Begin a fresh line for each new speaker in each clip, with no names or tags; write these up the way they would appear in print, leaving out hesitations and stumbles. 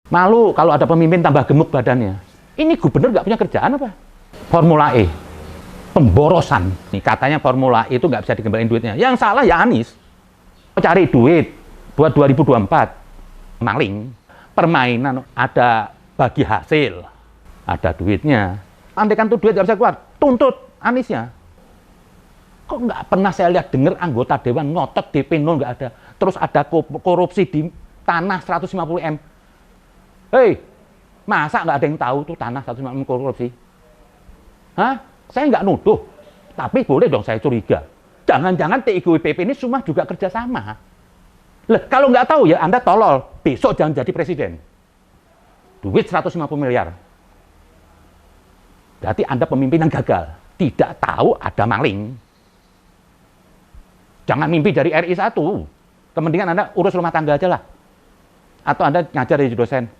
Malu kalau ada pemimpin tambah gemuk badannya. Ini gubernur nggak punya kerjaan apa? Formula E, pemborosan. Nih katanya Formula E itu nggak bisa dikembalikan duitnya. Yang salah ya Anies. Cari duit buat 2024. Maling, permainan, ada bagi hasil, ada duitnya. Andaikan tuh duit nggak bisa keluar, tuntut Aniesnya. Kok nggak pernah saya lihat dengar anggota dewan ngotot DP 0 nggak ada. Terus ada korupsi di tanah 150 M. Hei, masa nggak ada yang tahu tuh tanah 150 M korupsi? Hah? Saya nggak nuduh, tapi boleh dong saya curiga. Jangan-jangan TIGWPP ini semua juga kerjasama. Lah, kalau nggak tahu ya Anda tolol, besok jangan jadi presiden. Duit 150 miliar. Berarti Anda pemimpin yang gagal. Tidak tahu ada maling. Jangan mimpi dari RI 1. Kepentingan Anda urus rumah tangga aja lah. Atau Anda ngajar jadi dosen.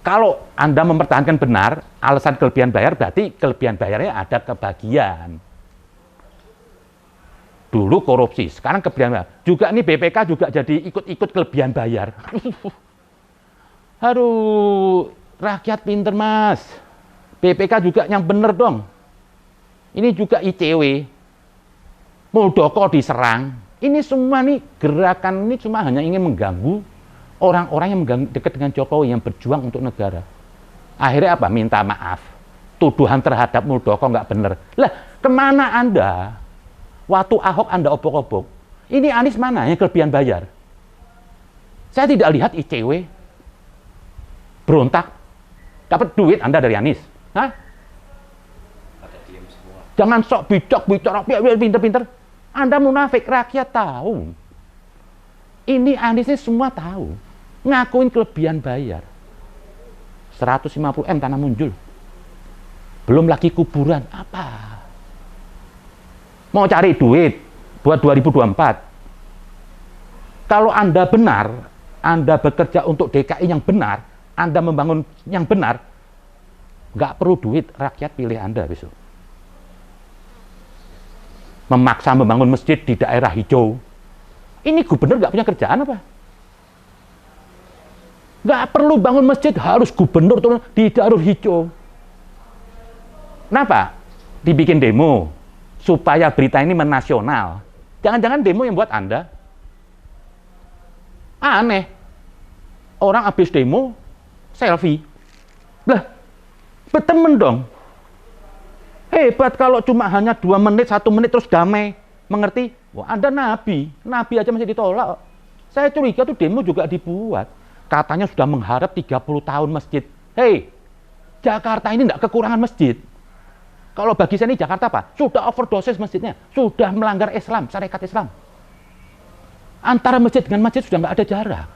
Kalau Anda mempertahankan benar, alasan kelebihan bayar, berarti kelebihan bayarnya ada kebagian. Dulu korupsi, sekarang kelebihan bayar. Juga nih BPK juga jadi ikut-ikut kelebihan bayar. Aduh, rakyat pinter mas. BPK juga yang bener dong. Ini juga ICW. Muldoko diserang. Ini semua nih, gerakan ini cuma hanya ingin mengganggu orang-orang yang dekat dengan Jokowi, yang berjuang untuk negara. Akhirnya apa? Minta maaf. Tuduhan terhadap Muldoko nggak bener. Lah, kemana Anda? Waktu Ahok Anda obok-obok. Ini Anies mana yang kelebihan bayar? Saya tidak lihat ICW berontak. Dapat duit Anda dari Anies. Hah? Jangan sok bicok-bicok, pinter-pinter. Anda munafik, rakyat tahu. Ini Anies ini semua tahu. Ngakuin kelebihan bayar. 150 M tanah muncul. Belum lagi kuburan. Apa? Mau cari duit buat 2024. Kalau Anda benar, Anda bekerja untuk DKI yang benar, Anda membangun yang benar, nggak perlu duit, rakyat pilih Anda besok. Memaksa membangun masjid di daerah hijau. Ini gubernur nggak punya kerjaan apa? Nggak perlu bangun masjid, harus gubernur turun di daerah hijau. Kenapa? Dibikin demo supaya berita ini menasional. Jangan-jangan demo yang buat Anda. Aneh. Orang habis demo selfie. Lah, berteman dong. Hebat kalau cuma hanya 2 menit, 1 menit terus damai. Mengerti? Wah, Anda nabi. Nabi aja masih ditolak. Saya curiga tuh demo juga dibuat. Katanya sudah mengharap 30 tahun masjid. Hei, Jakarta ini tidak kekurangan masjid. Kalau bagi saya ini Jakarta apa? Sudah overdosis masjidnya. Sudah melanggar Islam, syariat Islam. Antara masjid dengan masjid sudah nggak ada jarak.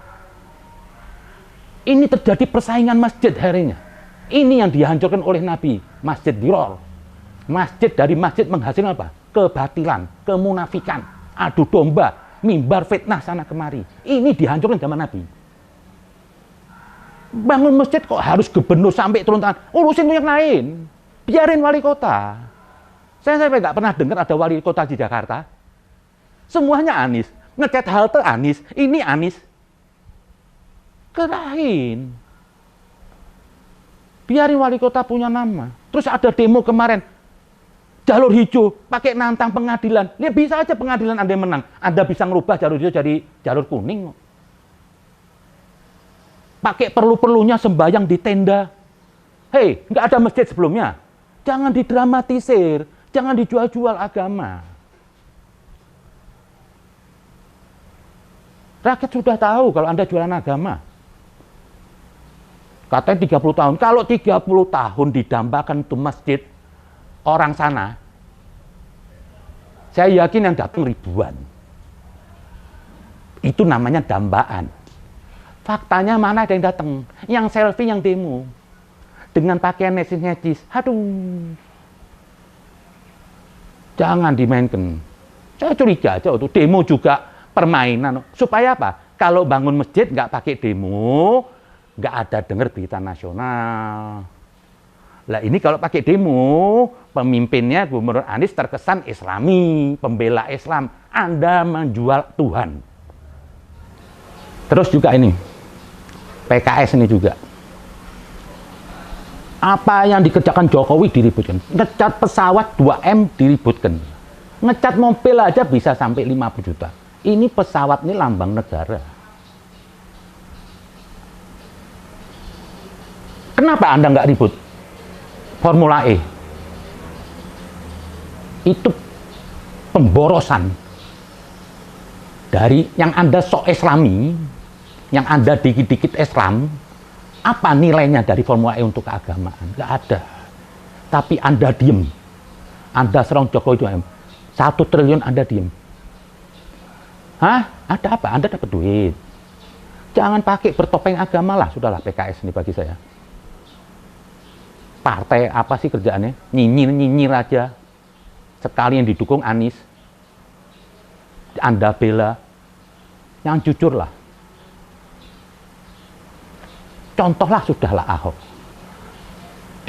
Ini terjadi persaingan masjid harinya. Ini yang dihancurkan oleh Nabi. Masjid Diror. Masjid dari masjid menghasilkan apa? Kebatilan, kemunafikan, adu domba, mimbar fitnah sana kemari. Ini dihancurkan zaman Nabi. Bangun masjid kok harus gubernur sampai turun tangan. Urusin yang lain. Biarin wali kota. Saya sampai nggak pernah dengar ada wali kota di Jakarta. Semuanya Anies. Ngecat halte Anies. Ini Anies. Kerahin. Biarin wali kota punya nama. Terus ada demo kemarin. Jalur hijau, pakai nantang pengadilan. Ya bisa aja pengadilan Anda menang. Anda bisa ngerubah jalur hijau jadi jalur kuning. Pakai perlu-perlunya sembahyang di tenda. Hei, nggak ada masjid sebelumnya. Jangan didramatisir. Jangan dijual-jual agama. Rakyat sudah tahu kalau Anda jualan agama. Katanya 30 tahun. Kalau 30 tahun didambakan itu masjid, orang sana, saya yakin yang datang ribuan. Itu namanya dambaan. Faktanya mana ada yang datang? Yang selfie, yang demo. Dengan pakaian necis-necis. Aduh. Jangan dimainkan. Saya curiga aja itu demo juga permainan. Supaya apa? Kalau bangun masjid nggak pakai demo, nggak ada dengar berita nasional. Lah ini kalau pakai demo, pemimpinnya Gubernur Anies terkesan Islami, pembela Islam. Anda menjual Tuhan. Terus juga ini, PKS ini juga. Apa yang dikerjakan Jokowi diributkan. Ngecat pesawat 2M diributkan. Ngecat mobil aja bisa sampai 50 juta. Ini pesawat ini lambang negara. Kenapa Anda nggak ribut? Formula E. Itu pemborosan. Dari yang Anda sok Islami, yang Anda dikit-dikit Islam, apa nilainya dari Formula E untuk keagamaan? Nggak ada. Tapi Anda diem. Anda serang Jokowi 2M. 1 triliun Anda diem. Hah? Ada apa? Anda dapat duit. Jangan pakai bertopeng agama lah. Sudahlah PKS ini bagi saya. Partai apa sih kerjaannya? Nyinyir-nyinyir aja. Sekali yang didukung Anies. Anda bela. Yang jujur lah. Contohlah sudahlah Ahok.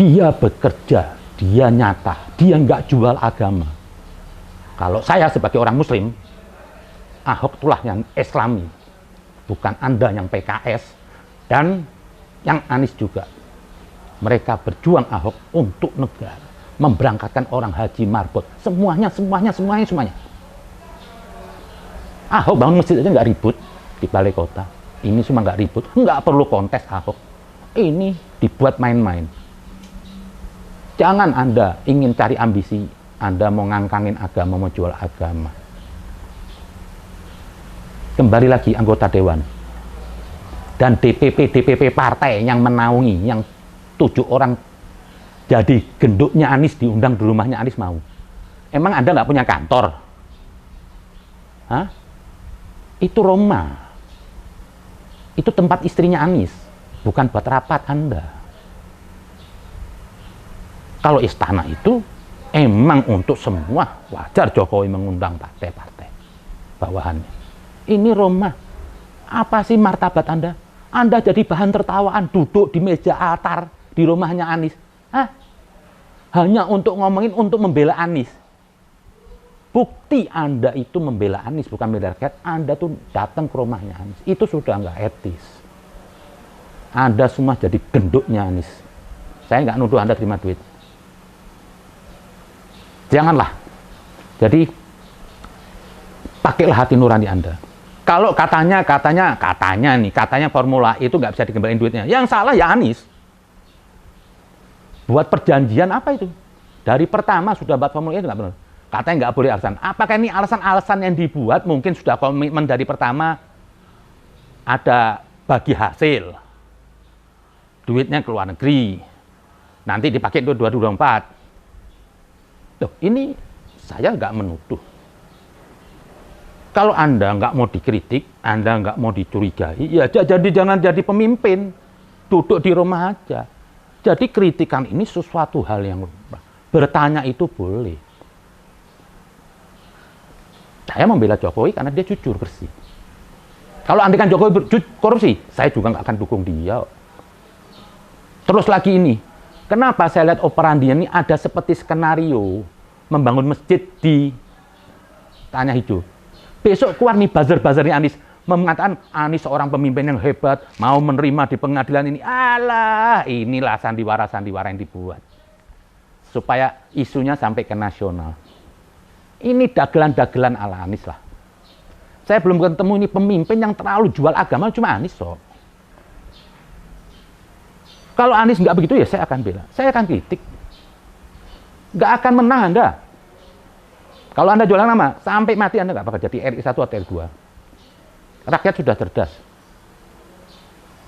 Dia bekerja, dia nyata, dia nggak jual agama. Kalau saya sebagai orang Muslim, Ahok itulah yang Islami, bukan Anda yang PKS dan yang Anies juga. Mereka berjuang Ahok untuk negara, memberangkatkan orang haji marbot, semuanya. Ahok bangun masjid aja nggak ribut di balai kota. Ini cuma nggak ribut, nggak perlu kontes Ahok. Ini dibuat main-main. Jangan Anda ingin cari ambisi, Anda mau ngangkangin agama, mau jual agama. Kembali lagi anggota Dewan. Dan DPP partai yang menaungi, yang 7 orang jadi genduknya Anies diundang di rumahnya Anies mau. Emang Anda nggak punya kantor? Hah? Itu Roma. Itu tempat istrinya Anies, bukan buat rapat Anda. Kalau istana itu emang untuk semua, wajar Jokowi mengundang partai-partai bawahannya. Ini Roma. Apa sih martabat Anda? Anda jadi bahan tertawaan duduk di meja altar di rumahnya Anies. Hah? Hanya untuk ngomongin, untuk membela Anies. Bukti Anda itu membela Anies, bukan membela rakyat. Anda tuh datang ke rumahnya Anies. Itu sudah nggak etis. Anda semua jadi genduknya Anies. Saya nggak nuduh Anda terima duit. Janganlah. Jadi, pakailah hati nurani Anda. Kalau katanya Formula E itu nggak bisa dikembaliin duitnya. Yang salah ya Anies. Buat perjanjian apa itu? Dari pertama sudah buat Formula E itu nggak benar. Katanya nggak boleh alasan. Apakah ini alasan-alasan yang dibuat? Mungkin sudah komitmen dari pertama, ada bagi hasil, duitnya ke luar negeri, nanti dipakai untuk 2024. Loh, ini saya nggak menuduh. Kalau Anda nggak mau dikritik, Anda nggak mau dicurigai, ya jangan jadi pemimpin, duduk di rumah aja. Jadi kritikan ini sesuatu hal yang bertanya itu boleh. Saya membela Jokowi karena dia jujur, bersih. Kalau andaikan Jokowi korupsi, saya juga nggak akan dukung dia. Terus lagi ini, kenapa saya lihat operandinya ini ada seperti skenario membangun masjid di Tanah Hijau. Besok keluar nih buzzer-buzzernya Anies, mengatakan Anies seorang pemimpin yang hebat, mau menerima di pengadilan ini. Alah, inilah sandiwara-sandiwara yang dibuat. Supaya isunya sampai ke nasional. Ini dagelan-dagelan ala Anies lah. Saya belum ketemu ini pemimpin yang terlalu jual agama, cuma Anies. Kalau Anies nggak begitu ya saya akan bela. Saya akan kritik. Nggak akan menang Anda. Kalau Anda jualan nama, sampai mati Anda nggak bakal jadi RI 1 atau RI 2. Rakyat sudah cerdas.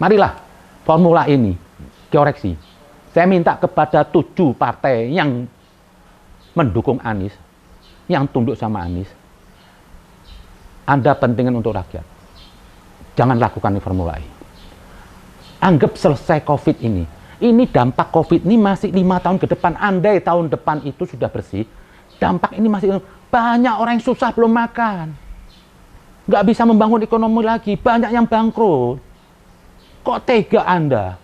Marilah formula ini dikoreksi. Saya minta kepada 7 partai yang mendukung Anies, yang tunduk sama Anies, Anda pentingin untuk rakyat. Jangan lakukan formula E. Anggap selesai COVID ini. Ini dampak COVID ini masih 5 tahun ke depan. Andai tahun depan itu sudah bersih, dampak ini masih banyak orang yang susah belum makan. Nggak bisa membangun ekonomi lagi. Banyak yang bangkrut. Kok tega Anda?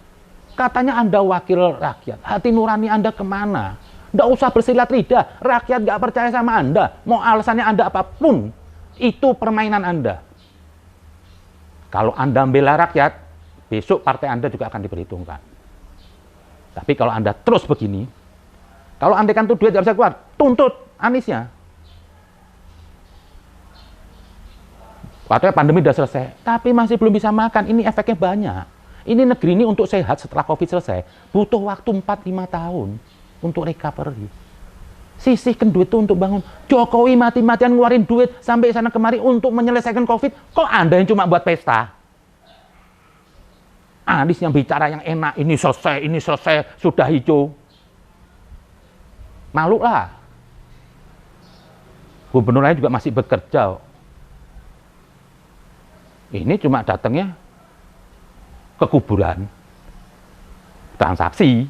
Katanya Anda wakil rakyat. Hati nurani Anda kemana? Nggak usah bersilat lidah. Rakyat nggak percaya sama Anda. Mau alasannya Anda apapun. Itu permainan Anda. Kalau Anda membela rakyat, besok partai Anda juga akan diperhitungkan. Tapi kalau Anda terus begini, kalau andai kan tuh duit nggak bisa keluar, tuntut Aniesnya. Katanya pandemi udah selesai, tapi masih belum bisa makan. Ini efeknya banyak. Ini negeri ini untuk sehat setelah COVID selesai, butuh waktu 4-5 tahun untuk recovery. Sisihkan duit itu untuk bangun. Jokowi mati-matian ngeluarin duit sampai sana kemari untuk menyelesaikan COVID. Kok Anda yang cuma buat pesta? Anies yang bicara yang enak, ini selesai, sudah hijau. Malu lah. Gubernur lain juga masih bekerja. Ini cuma datangnya ke kuburan. Transaksi.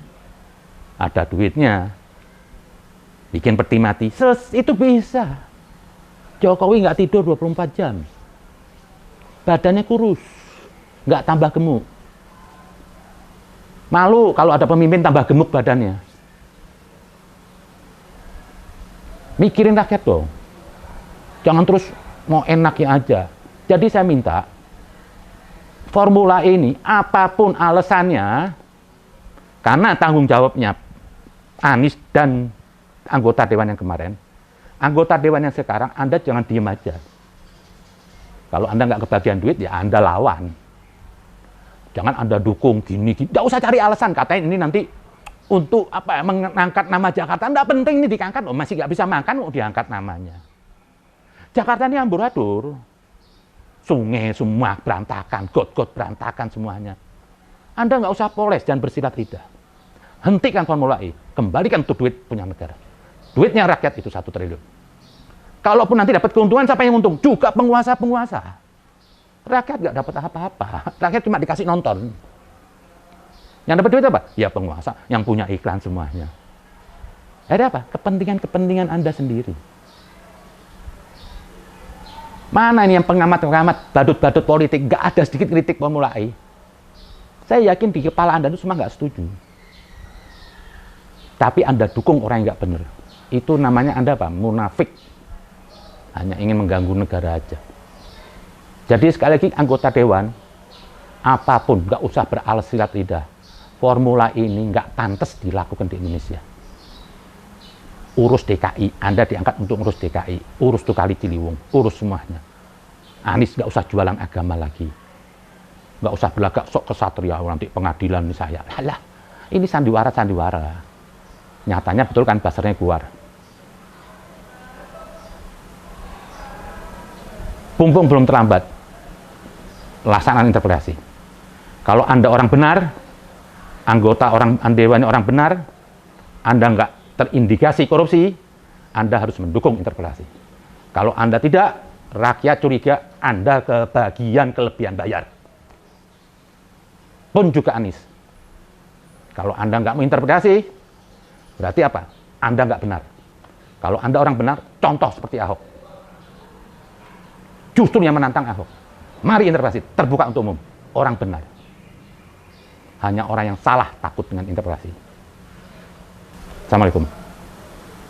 Ada duitnya. Bikin peti mati. Itu bisa. Jokowi nggak tidur 24 jam. Badannya kurus. Nggak tambah gemuk. Malu kalau ada pemimpin tambah gemuk badannya. Mikirin rakyat dong. Jangan terus mau enaknya aja. Jadi saya minta, Formula E ini apapun alasannya, karena tanggung jawabnya Anies dan anggota Dewan yang kemarin, anggota Dewan yang sekarang, Anda jangan diem aja. Kalau Anda nggak kebagian duit, ya Anda lawan. Jangan Anda dukung gini. Nggak usah cari alasan, katanya ini nanti untuk apa mengangkat nama Jakarta. Nggak penting ini diangkat, oh, masih nggak bisa makan, mau diangkat namanya. Jakarta ini amburadul. Sungai semua berantakan, got-got berantakan semuanya. Anda nggak usah poles, jangan bersilat lidah. Hentikan Formula E, kembalikan itu duit punya negara. Duitnya rakyat itu 1 triliun. Kalaupun nanti dapat keuntungan, siapa yang untung? Juga penguasa-penguasa. Rakyat nggak dapat apa-apa. Rakyat cuma dikasih nonton. Yang dapat duit apa? Ya penguasa, yang punya iklan semuanya. Ada apa? Kepentingan-kepentingan Anda sendiri. Mana ini yang pengamat-pengamat, badut-badut politik, nggak ada sedikit kritik Formula E. Saya yakin di kepala Anda itu semua nggak setuju. Tapi Anda dukung orang yang nggak benar. Itu namanya Anda apa? Munafik. Hanya ingin mengganggu negara aja. Jadi sekali lagi anggota Dewan, apapun, nggak usah beralas silat lidah. Formula ini nggak pantas dilakukan di Indonesia. Urus DKI, Anda diangkat untuk urus DKI, urus tuh Kali Ciliwung, urus semuanya. Anies nggak usah jualan agama lagi, nggak usah berlagak sok kesatria, nanti pengadilan ini saya. Alah, ini sandiwara. Nyatanya betul kan basarnya keluar. Mumpung belum terlambat, laksanakan interpelasi. Kalau Anda orang benar, anggota Dewan orang benar, Anda nggak terindikasi korupsi, Anda harus mendukung interpelasi. Kalau Anda tidak, rakyat curiga Anda kebagian kelebihan bayar. Pun juga Anies. Kalau Anda nggak mau interpelasi, berarti apa? Anda nggak benar. Kalau Anda orang benar, contoh seperti Ahok. Justru yang menantang Ahok. Mari interpelasi, terbuka untuk umum. Orang benar. Hanya orang yang salah takut dengan interpelasi. Assalamualaikum.